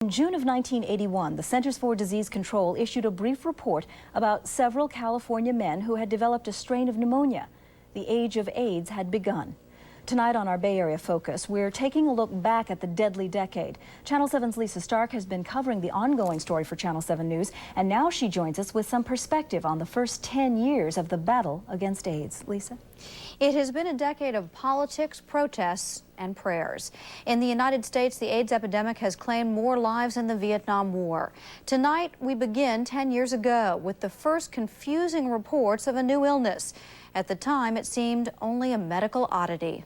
In June of 1981, the Centers for Disease Control issued a brief report about several California men who had developed a strain of pneumonia. The age of AIDS had begun. Tonight on our Bay Area Focus, we're taking a look back at the deadly decade. Channel 7's Lisa Stark has been covering the ongoing story for Channel 7 News, and now she joins us with some perspective on the first 10 years of the battle against AIDS. Lisa? It has been a decade of politics, protests, and prayers. In the United States, the AIDS epidemic has claimed more lives than the Vietnam War. Tonight, we begin 10 years ago with the first confusing reports of a new illness. At the time, it seemed only a medical oddity.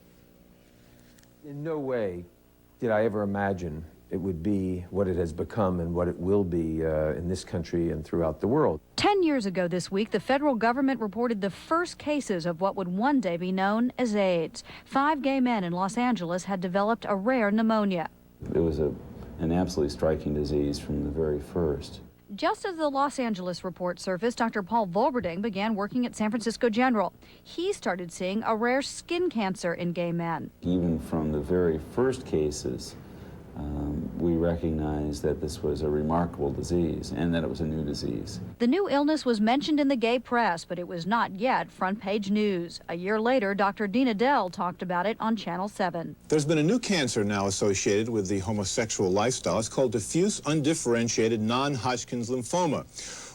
In no way did I ever imagine it would be what it has become and what it will be in this country and throughout the world. 10 years ago this week, the federal government reported the first cases of what would one day be known as AIDS. 5 gay men in Los Angeles had developed a rare pneumonia. It was an absolutely striking disease from the very first. Just as the Los Angeles report surfaced, Dr. Paul Volberding began working at San Francisco General. He started seeing a rare skin cancer in gay men. Even from the very first cases, we recognized that this was a remarkable disease and that it was a new disease. The new illness was mentioned in the gay press, but it was not yet front-page news. A year later, Dr. Dina Dell talked about it on Channel 7. There's been a new cancer now associated with the homosexual lifestyle. It's called diffuse undifferentiated non-Hodgkin's lymphoma,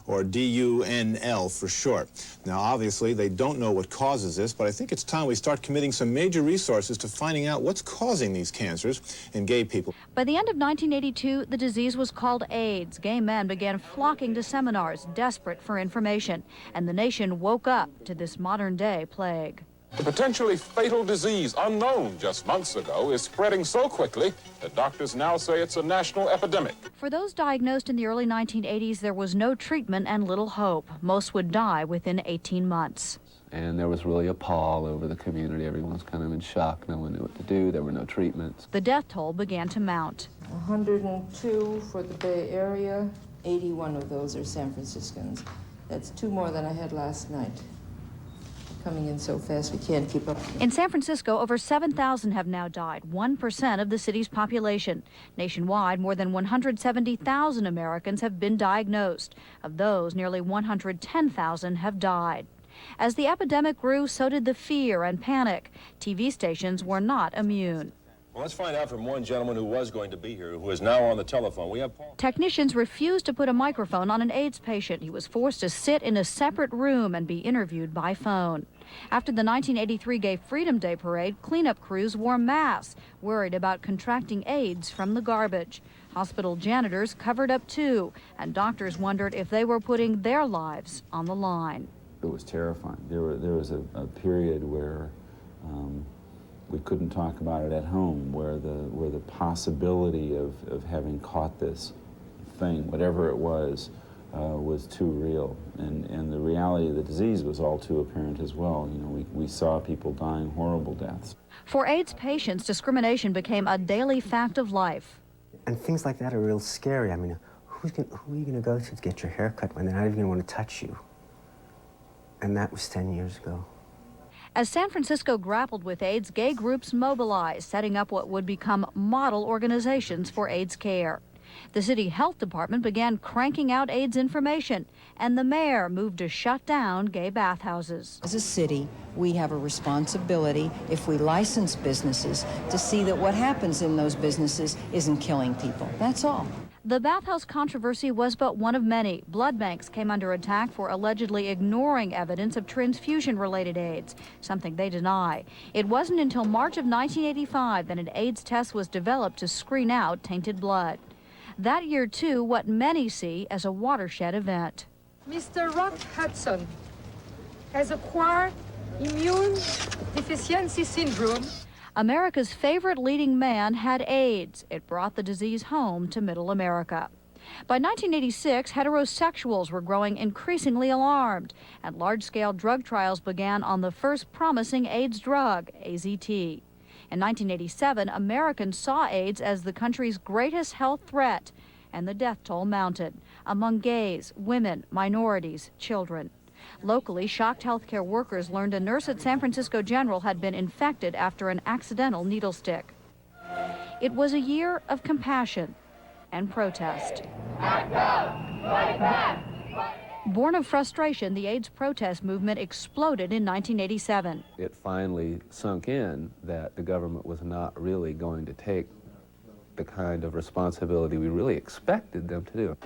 or DUNL for short. Now, obviously, they don't know what causes this, but I think it's time we start committing some major resources to finding out what's causing these cancers in gay people. By the end of 1982, the disease was called AIDS. Gay men began flocking to seminars, desperate for information, and the nation woke up to this modern-day plague. The potentially fatal disease, unknown just months ago, is spreading so quickly that doctors now say it's a national epidemic. For those diagnosed in the early 1980s, there was no treatment and little hope. Most would die within 18 months. And there was really a pall over the community. Everyone was kind of in shock. No one knew what to do. There were no treatments. The death toll began to mount. 102 for the Bay Area. 81 of those are San Franciscans. That's 2 more than I had last night. Coming in so fast we can't keep up. In San Francisco, over 7,000 have now died, 1% of the city's population. Nationwide, more than 170,000 Americans have been diagnosed. Of those, nearly 110,000 have died. As the epidemic grew, so did the fear and panic. TV stations were not immune. Well, let's find out from one gentleman who was going to be here, who is now on the telephone. We have Paul. Technicians refused to put a microphone on an AIDS patient. He was forced to sit in a separate room and be interviewed by phone. After the 1983 Gay Freedom Day parade, cleanup crews wore masks, worried about contracting AIDS from the garbage. Hospital janitors covered up too, and doctors wondered if they were putting their lives on the line. It was terrifying. There was a period where we couldn't talk about it at home, where the possibility of having caught this thing, whatever it was too real. And the reality of the disease was all too apparent as well. You know, we saw people dying horrible deaths. For AIDS patients, discrimination became a daily fact of life. And things like that are real scary. I mean, who are you going to go to get your hair cut when they're not even going to want to touch you? And that was 10 years ago. As San Francisco grappled with AIDS, gay groups mobilized, setting up what would become model organizations for AIDS care. The city health department began cranking out AIDS information, and the mayor moved to shut down gay bathhouses. As a city, we have a responsibility, if we license businesses, to see that what happens in those businesses isn't killing people. That's all. The bathhouse controversy was but one of many. Blood banks came under attack for allegedly ignoring evidence of transfusion-related AIDS, something they deny. It wasn't until March of 1985 that an AIDS test was developed to screen out tainted blood. That year, too, what many see as a watershed event. Mr. Rock Hudson has acquired immune deficiency syndrome. America's favorite leading man had AIDS. It brought the disease home to middle America. By 1986, heterosexuals were growing increasingly alarmed, and large-scale drug trials began on the first promising AIDS drug, AZT. In 1987, Americans saw AIDS as the country's greatest health threat, and the death toll mounted among gays, women, minorities, children. Locally, shocked healthcare workers learned a nurse at San Francisco General had been infected after an accidental needle stick. It was a year of compassion and protest. Act up! Fight back! Born of frustration, the AIDS protest movement exploded in 1987. It finally sunk in that the government was not really going to take the kind of responsibility we really expected them to do.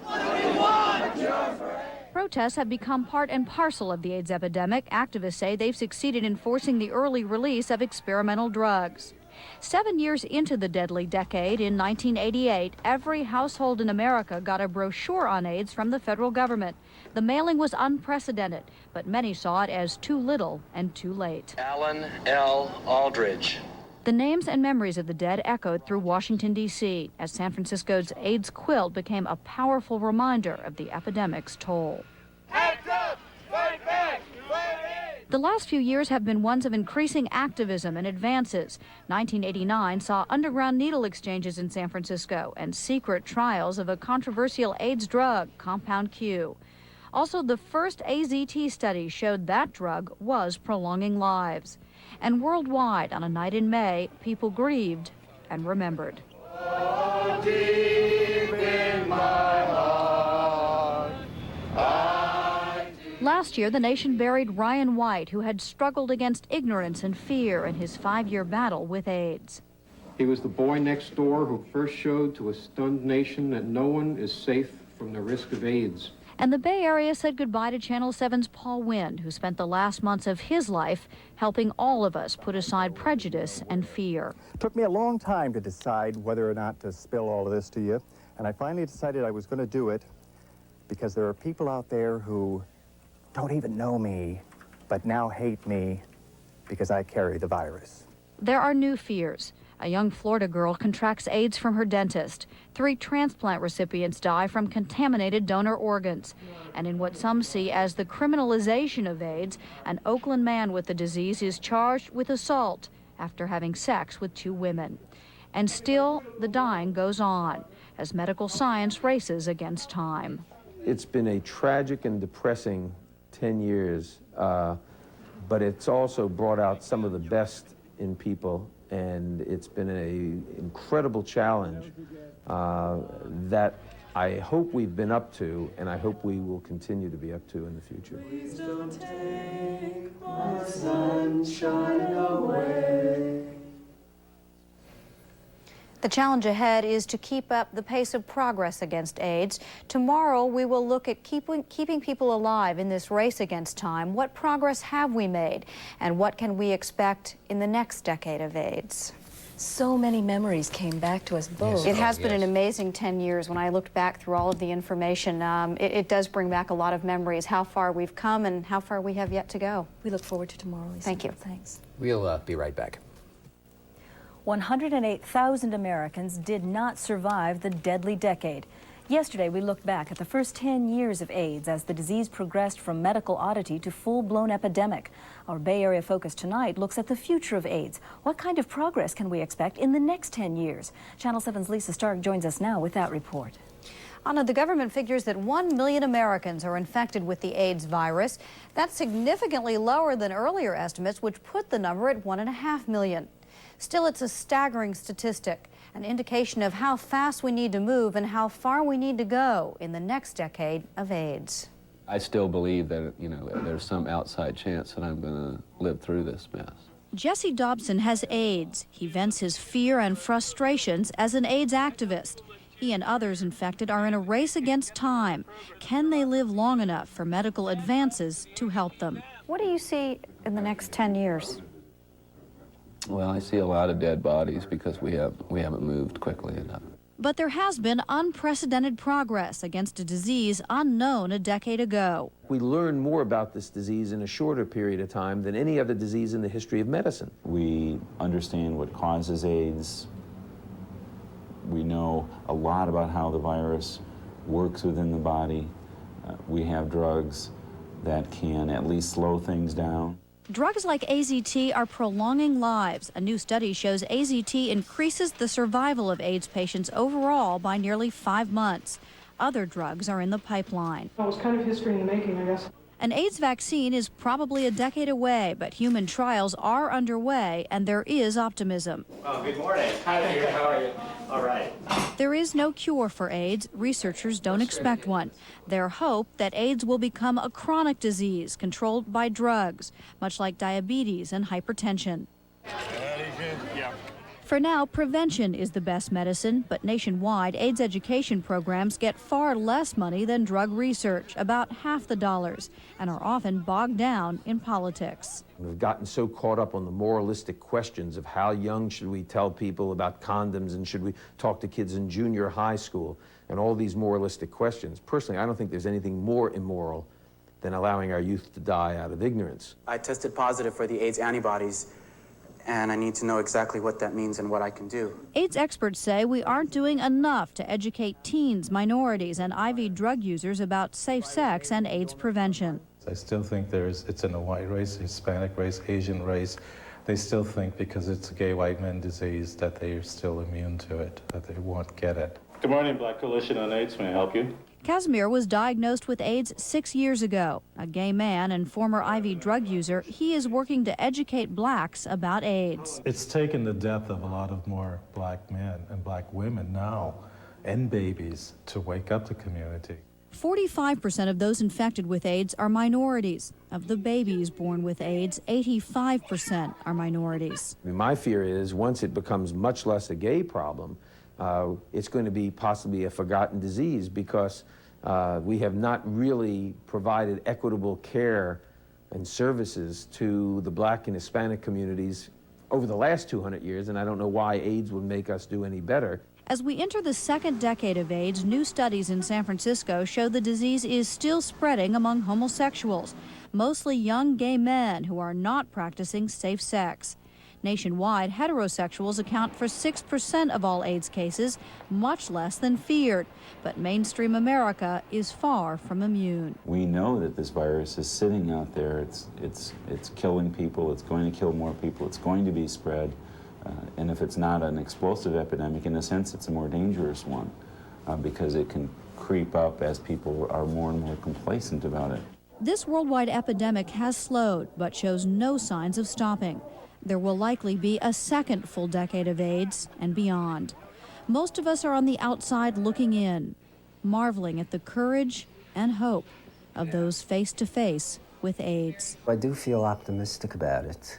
Protests have become part and parcel of the AIDS epidemic. Activists say they've succeeded in forcing the early release of experimental drugs. 7 years into the deadly decade, in 1988, every household in America got a brochure on AIDS from the federal government. The mailing was unprecedented, but many saw it as too little and too late. Alan L. Aldridge. The names and memories of the dead echoed through Washington, D.C., as San Francisco's AIDS quilt became a powerful reminder of the epidemic's toll. Act up! Fight back! Fight AIDS! The last few years have been ones of increasing activism and advances. 1989 saw underground needle exchanges in San Francisco and secret trials of a controversial AIDS drug, Compound Q. Also, the first AZT study showed that drug was prolonging lives. And worldwide, on a night in May, people grieved and remembered. Oh, deep in my heart, Last year, the nation buried Ryan White, who had struggled against ignorance and fear in his 5-year battle with AIDS. He was the boy next door who first showed to a stunned nation that no one is safe from the risk of AIDS. And the Bay Area said goodbye to Channel 7's Paul Wynn, who spent the last months of his life helping all of us put aside prejudice and fear. It took me a long time to decide whether or not to spill all of this to you, and I finally decided I was going to do it because there are people out there who don't even know me, but now hate me because I carry the virus. There are new fears. A young Florida girl contracts AIDS from her dentist. 3 transplant recipients die from contaminated donor organs. And in what some see as the criminalization of AIDS, an Oakland man with the disease is charged with assault after having sex with 2 women. And still, the dying goes on as medical science races against time. It's been a tragic and depressing 10 years, but it's also brought out some of the best in people. And it's been an incredible challenge that I hope we've been up to, and I hope we will continue to be up to in the future. Please don't take my sunshine away. The challenge ahead is to keep up the pace of progress against AIDS. Tomorrow, we will look at keeping people alive in this race against time. What progress have we made? And what can we expect in the next decade of AIDS? So many memories came back to us both. It has been an amazing 10 years. When I looked back through all of the information, it does bring back a lot of memories, how far we've come and how far we have yet to go. We look forward to tomorrow, Lisa. Thank you. Thanks. We'll be right back. 108,000 Americans did not survive the deadly decade. Yesterday, we looked back at the first 10 years of AIDS as the disease progressed from medical oddity to full-blown epidemic. Our Bay Area focus tonight looks at the future of AIDS. What kind of progress can we expect in the next 10 years? Channel 7's Lisa Stark joins us now with that report. Anna, the government figures that 1 million Americans are infected with the AIDS virus. That's significantly lower than earlier estimates, which put the number at 1.5 million. Still, it's a staggering statistic, an indication of how fast we need to move and how far we need to go in the next decade of AIDS. I still believe that, there's some outside chance that I'm going to live through this mess. Jesse Dobson has AIDS. He vents his fear and frustrations as an AIDS activist. He and others infected are in a race against time. Can they live long enough for medical advances to help them? What do you see in the next 10 years? Well, I see a lot of dead bodies because we haven't moved quickly enough. But there has been unprecedented progress against a disease unknown a decade ago. We learn more about this disease in a shorter period of time than any other disease in the history of medicine. We understand what causes AIDS. We know a lot about how the virus works within the body. We have drugs that can at least slow things down. Drugs like AZT are prolonging lives. A new study shows AZT increases the survival of AIDS patients overall by nearly 5 months. Other drugs are in the pipeline. It was kind of history in the making, I guess. An AIDS vaccine is probably a decade away, but human trials are underway, and there is optimism. Oh, good morning. Hi, dear. How are you? All right. There is no cure for AIDS. Researchers don't expect one. Their hope that AIDS will become a chronic disease controlled by drugs, much like diabetes and hypertension. For now, prevention is the best medicine, but nationwide, AIDS education programs get far less money than drug research, about half the dollars, and are often bogged down in politics. We've gotten so caught up on the moralistic questions of how young should we tell people about condoms and should we talk to kids in junior high school and all these moralistic questions. Personally, I don't think there's anything more immoral than allowing our youth to die out of ignorance. I tested positive for the AIDS antibodies, and I need to know exactly what that means and what I can do. AIDS experts say we aren't doing enough to educate teens, minorities, and IV drug users about safe sex and AIDS prevention. I still think it's in a white race, Hispanic race, Asian race. They still think because it's a gay white man disease that they are still immune to it, that they won't get it. Good morning, Black Coalition on AIDS. May I help you? Casimir was diagnosed with AIDS 6 years ago. A gay man and former IV drug user, he is working to educate blacks about AIDS. It's taken the death of a lot of more black men and black women now, and babies, to wake up the community. 45% of those infected with AIDS are minorities. Of the babies born with AIDS, 85% are minorities. I mean, my fear is once it becomes much less a gay problem, it's going to be possibly a forgotten disease because we have not really provided equitable care and services to the black and Hispanic communities over the last 200 years, and I don't know why AIDS would make us do any better. As we enter the second decade of AIDS, new studies in San Francisco show the disease is still spreading among homosexuals, mostly young gay men who are not practicing safe sex. Nationwide, heterosexuals account for 6% of all AIDS cases, much less than feared. But mainstream America is far from immune. We know that this virus is sitting out there. It's killing people. It's going to kill more people. It's going to be spread. And if it's not an explosive epidemic, in a sense, it's a more dangerous one because it can creep up as people are more and more complacent about it. This worldwide epidemic has slowed, but shows no signs of stopping. There will likely be a second full decade of AIDS and beyond. Most of us are on the outside looking in, marveling at the courage and hope of those face to face with AIDS. I do feel optimistic about it.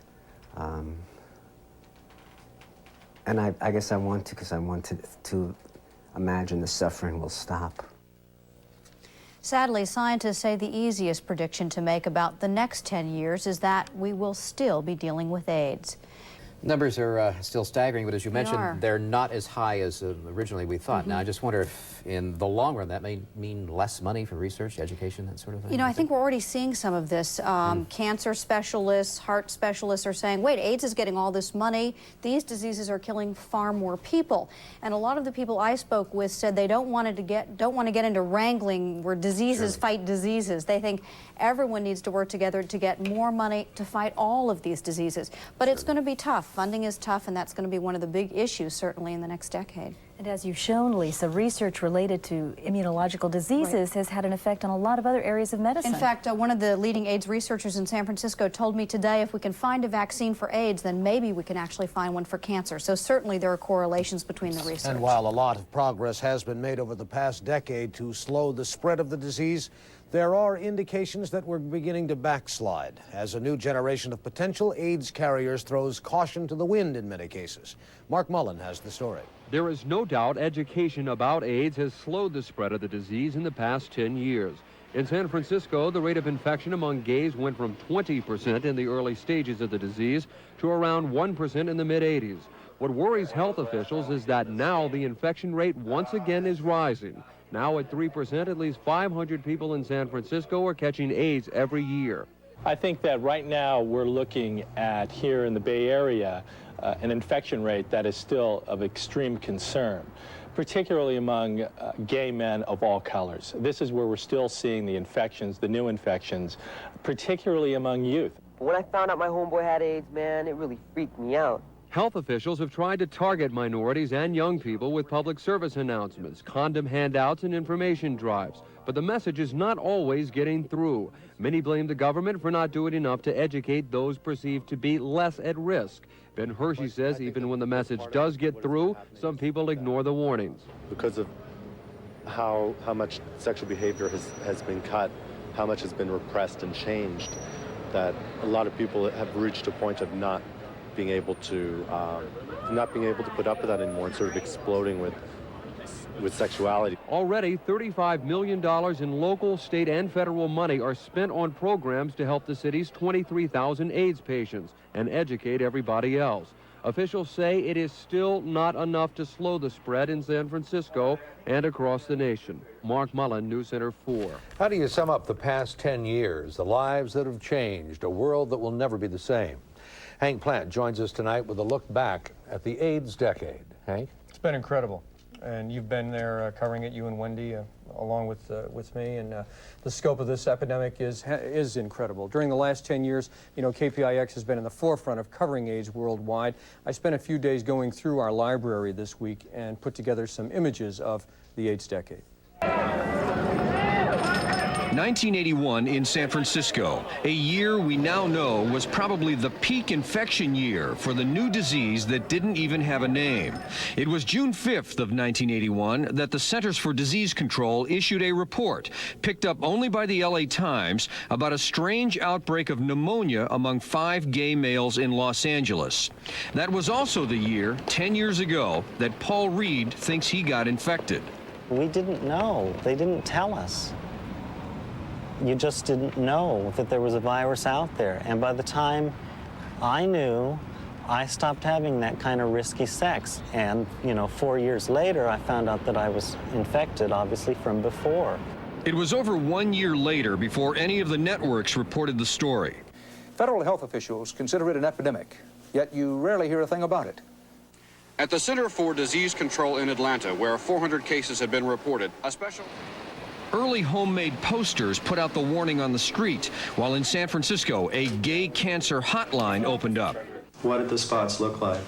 And I guess I want to because I want to imagine the suffering will stop. Sadly, scientists say the easiest prediction to make about the next 10 years is that we will still be dealing with AIDS. Numbers are still staggering, but as you mentioned, they're not as high as originally we thought. Now, I just wonder if in the long run that may mean less money for research, education, that sort of thing. You know, I think we're already seeing some of this. Cancer specialists, heart specialists are saying, wait, AIDS is getting all this money. These diseases are killing far more people. And a lot of the people I spoke with said they don't want to get into wrangling where diseases fight diseases. They think everyone needs to work together to get more money to fight all of these diseases. But it's going to be tough. Funding is tough, and that's going to be one of the big issues, certainly, in the next decade. And as you've shown, Lisa, research related to immunological diseases has had an effect on a lot of other areas of medicine. In fact, one of the leading AIDS researchers in San Francisco told me today if we can find a vaccine for AIDS, then maybe we can actually find one for cancer. So certainly there are correlations between the research. And while a lot of progress has been made over the past decade to slow the spread of the disease, there are indications that we're beginning to backslide as a new generation of potential AIDS carriers throws caution to the wind in many cases. Mark Mullen has the story. There is no doubt education about AIDS has slowed the spread of the disease in the past 10 years. In San Francisco, the rate of infection among gays went from 20% in the early stages of the disease to around 1% in the mid-'80s. What worries health officials is that now the infection rate once again is rising. Now at 3%, at least 500 people in San Francisco are catching AIDS every year. I think that right now we're looking at, here in the Bay Area, an infection rate that is still of extreme concern, particularly among gay men of all colors. This is where we're still seeing the infections, the new infections, particularly among youth. When I found out my homeboy had AIDS, man, it really freaked me out. Health officials have tried to target minorities and young people with public service announcements, condom handouts, and information drives. But the message is not always getting through. Many blame the government for not doing enough to educate those perceived to be less at risk. Ben Hershey says even when the message does get through, some people ignore the warnings. Because of how much sexual behavior has been cut, how much has been repressed and changed, that a lot of people have reached a point of not being able to put up with that anymore and sort of exploding with sexuality. Already, $35 million in local, state, and federal money are spent on programs to help the city's 23,000 AIDS patients and educate everybody else. Officials say it is still not enough to slow the spread in San Francisco and across the nation. Mark Mullen, News Center 4. How do you sum up the past 10 years, the lives that have changed, a world that will never be the same? Hank Plant joins us tonight with a look back at the AIDS decade. Hank? It's been incredible. And you've been there covering it, you and Wendy, along with me. And the scope of this epidemic is incredible. During the last 10 years, you know, KPIX has been in the forefront of covering AIDS worldwide. I spent a few days going through our library this week and put together some images of the AIDS decade. 1981 in San Francisco, a year we now know was probably the peak infection year for the new disease that didn't even have a name. It was June 5th of 1981 that the Centers for Disease Control issued a report, picked up only by the LA Times, about a strange outbreak of pneumonia among 5 gay males in Los Angeles. That was also the year, 10 years ago, that Paul Reed thinks he got infected. We didn't know. They didn't tell us. You just didn't know that there was a virus out there. And by the time I knew, I stopped having that kind of risky sex. And, you know, 4 years later, I found out that I was infected, obviously, from before. It was over 1 year later before any of the networks reported the story. Federal health officials consider it an epidemic, yet you rarely hear a thing about it. At the Center for Disease Control in Atlanta, where 400 cases have been reported, a special... Early homemade posters put out the warning on the street, while in San Francisco, a gay cancer hotline opened up. What did the spots look like?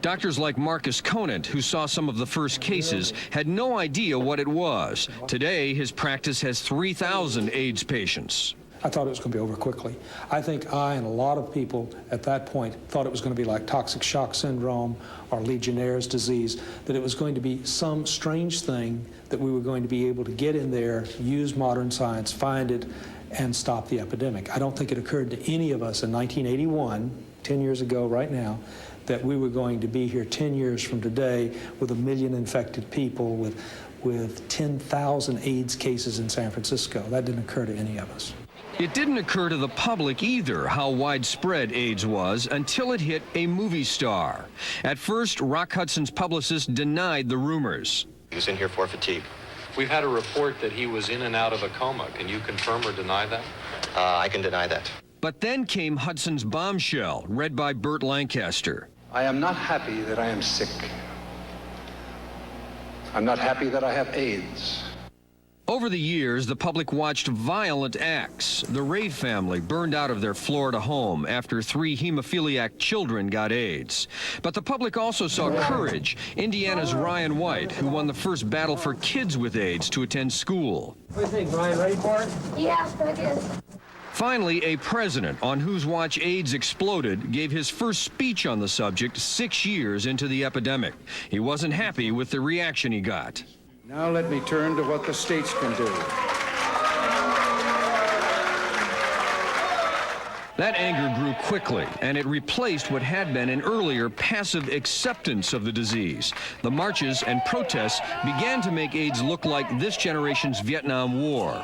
Doctors like Marcus Conant, who saw some of the first cases, had no idea what it was. Today, his practice has 3,000 AIDS patients. I thought it was going to be over quickly. I think I and a lot of people at that point thought it was going to be like toxic shock syndrome or Legionnaire's disease, that it was going to be some strange thing that we were going to be able to get in there, use modern science, find it, and stop the epidemic. I don't think it occurred to any of us in 1981, 10 years ago right now, that we were going to be here 10 years from today with 1 million infected people, with 10,000 AIDS cases in San Francisco. That didn't occur to any of us. It didn't occur to the public either how widespread AIDS was until it hit a movie star. At first, Rock Hudson's publicist denied the rumors. He was in here for fatigue. We've had a report that he was in and out of a coma. Can you confirm or deny that? I can deny that. But then came Hudson's bombshell, read by Burt Lancaster. I am not happy that I am sick. I'm not happy that I have AIDS. Over the years, the public watched violent acts. The Rave family burned out of their Florida home after 3 hemophiliac children got AIDS. But the public also saw courage. Indiana's Ryan White, who won the first battle for kids with AIDS to attend school. What do you think, Ryan? Ready for it? Yeah, I guess. Finally, a president on whose watch AIDS exploded gave his first speech on the subject 6 years into the epidemic. He wasn't happy with the reaction he got. Now let me turn to what the states can do. That anger grew quickly, and it replaced what had been an earlier passive acceptance of the disease. The marches and protests began to make AIDS look like this generation's Vietnam War.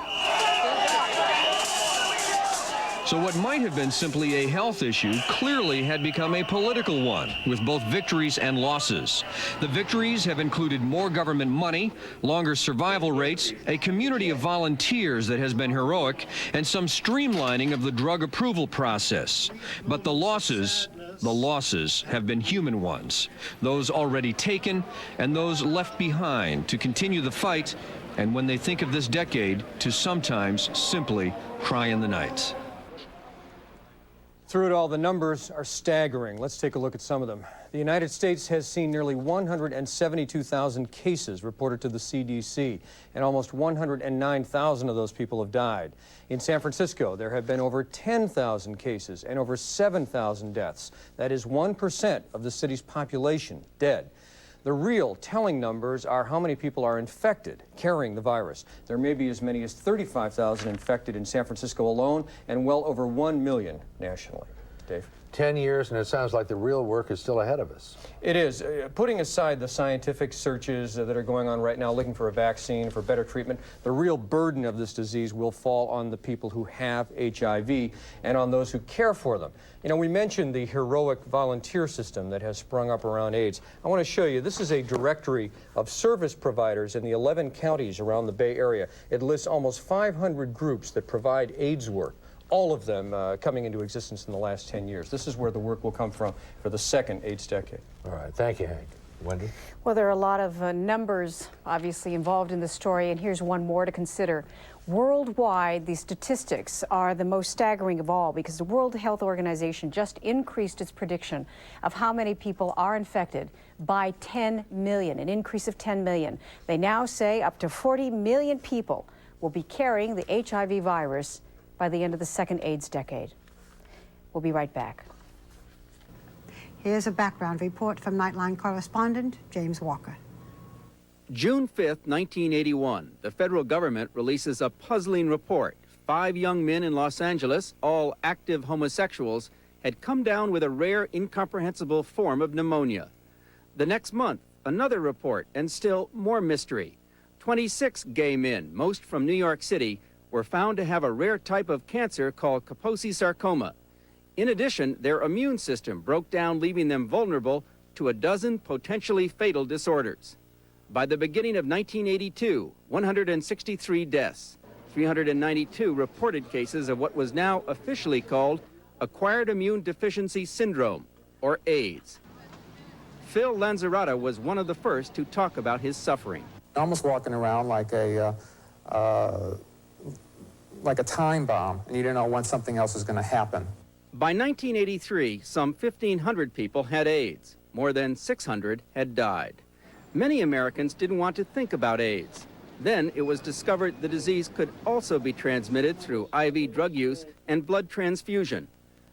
So what might have been simply a health issue clearly had become a political one, with both victories and losses. The victories have included more government money, longer survival rates, a community of volunteers that has been heroic, and some streamlining of the drug approval process. But the losses have been human ones, those already taken and those left behind to continue the fight, and when they think of this decade, to sometimes simply cry in the night. Through it all, the numbers are staggering. Let's take a look at some of them. The United States has seen nearly 172,000 cases reported to the CDC, and almost 109,000 of those people have died. In San Francisco, there have been over 10,000 cases and over 7,000 deaths. That is 1% of the city's population dead. The real telling numbers are how many people are infected, carrying the virus. There may be as many as 35,000 infected in San Francisco alone, and well over 1 million nationally. Dave? 10 years, and it sounds like the real work is still ahead of us. It is. Putting aside the scientific searches that are going on right now, looking for a vaccine, for better treatment, the real burden of this disease will fall on the people who have HIV and on those who care for them. You know, we mentioned the heroic volunteer system that has sprung up around AIDS. I want to show you, this is a directory of service providers in the 11 counties around the Bay Area. It lists almost 500 groups that provide AIDS work, all of them coming into existence in the last 10 years. This is where the work will come from for the second AIDS decade. All right, thank you, Hank. Wendy? Well, there are a lot of numbers obviously involved in this story, and here's one more to consider. Worldwide, the statistics are the most staggering of all because the World Health Organization just increased its prediction of how many people are infected by 10 million, an increase of 10 million. They now say up to 40 million people will be carrying the HIV virus by the end of the second AIDS decade. We'll be right back. Here's a background report from Nightline correspondent James Walker. June 5th, 1981, the federal government releases a puzzling report. 5 young men in Los Angeles, all active homosexuals, had come down with a rare, incomprehensible form of pneumonia. The next month, another report, and still more mystery. 26 gay men, most from New York City, were found to have a rare type of cancer called Kaposi sarcoma. In addition, their immune system broke down, leaving them vulnerable to a dozen potentially fatal disorders. By the beginning of 1982, 163 deaths, 392 reported cases of what was now officially called acquired immune deficiency syndrome, or AIDS. Phil Lanzarata was one of the first to talk about his suffering. Almost walking around like a time bomb, and you don't know when something else is going to happen. By 1983, some 1,500 people had AIDS. More than 600 had died. Many Americans didn't want to think about AIDS. Then it was discovered the disease could also be transmitted through IV drug use and blood transfusion.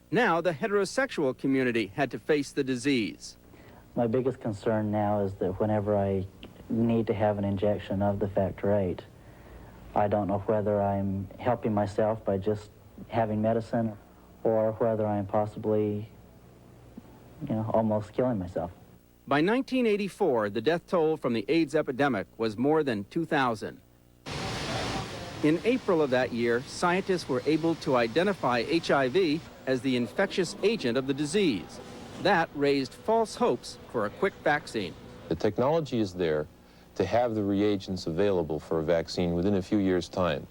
Now the heterosexual community had to face the disease. My biggest concern now is that whenever I need to have an injection of the factor VIII, I don't know whether I'm helping myself by just having medicine or whether I'm possibly, almost killing myself. By 1984, the death toll from the AIDS epidemic was more than 2,000. In April of that year, scientists were able to identify HIV as the infectious agent of the disease. That raised false hopes for a quick vaccine. The technology is there to have the reagents available for a vaccine within a few years' time.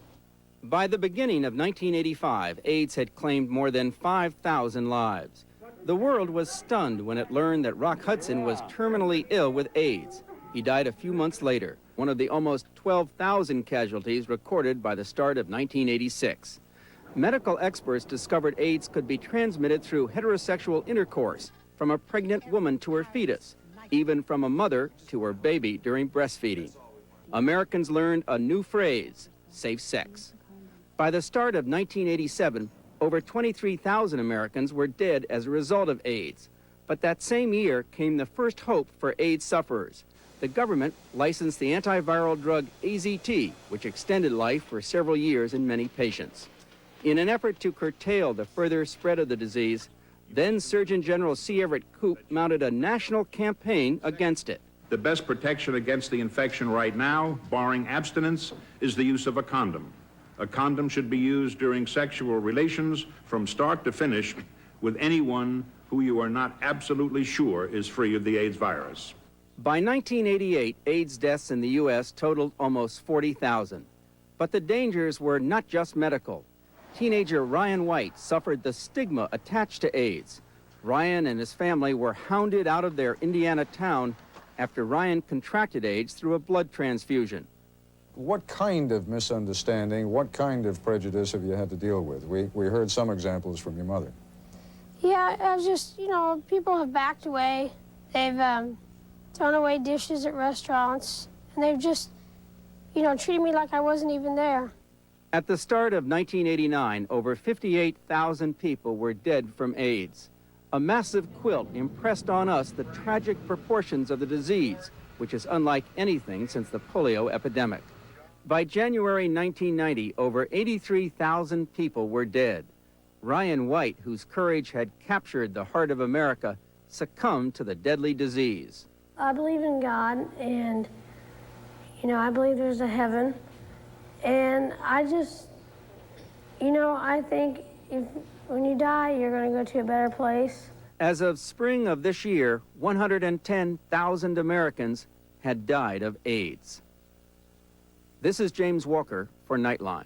By the beginning of 1985, AIDS had claimed more than 5,000 lives. The world was stunned when it learned that Rock Hudson was terminally ill with AIDS. He died a few months later, one of the almost 12,000 casualties recorded by the start of 1986. Medical experts discovered AIDS could be transmitted through heterosexual intercourse, from a pregnant woman to her fetus, even from a mother to her baby during breastfeeding. Americans learned a new phrase, safe sex. By the start of 1987, over 23,000 Americans were dead as a result of AIDS. But that same year came the first hope for AIDS sufferers. The government licensed the antiviral drug AZT, which extended life for several years in many patients. In an effort to curtail the further spread of the disease, then Surgeon General C. Everett Koop mounted a national campaign against it. The best protection against the infection right now, barring abstinence, is the use of a condom. A condom should be used during sexual relations from start to finish with anyone who you are not absolutely sure is free of the AIDS virus. By 1988, AIDS deaths in the U.S. totaled almost 40,000. But the dangers were not just medical. Teenager Ryan White suffered the stigma attached to AIDS. Ryan and his family were hounded out of their Indiana town after Ryan contracted AIDS through a blood transfusion. What kind of misunderstanding, what kind of prejudice have you had to deal with? We heard some examples from your mother. Yeah, I was just, you know, people have backed away. They've thrown away dishes at restaurants, and they've just, you know, treated me like I wasn't even there. At the start of 1989, over 58,000 people were dead from AIDS. A massive quilt impressed on us the tragic proportions of the disease, which is unlike anything since the polio epidemic. By January 1990, over 83,000 people were dead. Ryan White, whose courage had captured the heart of America, succumbed to the deadly disease. I believe in God, and, you know, I believe there's a heaven. And I just, you know, I think when you die, you're going to go to a better place. As of spring of this year, 110,000 Americans had died of AIDS. This is James Walker for Nightline.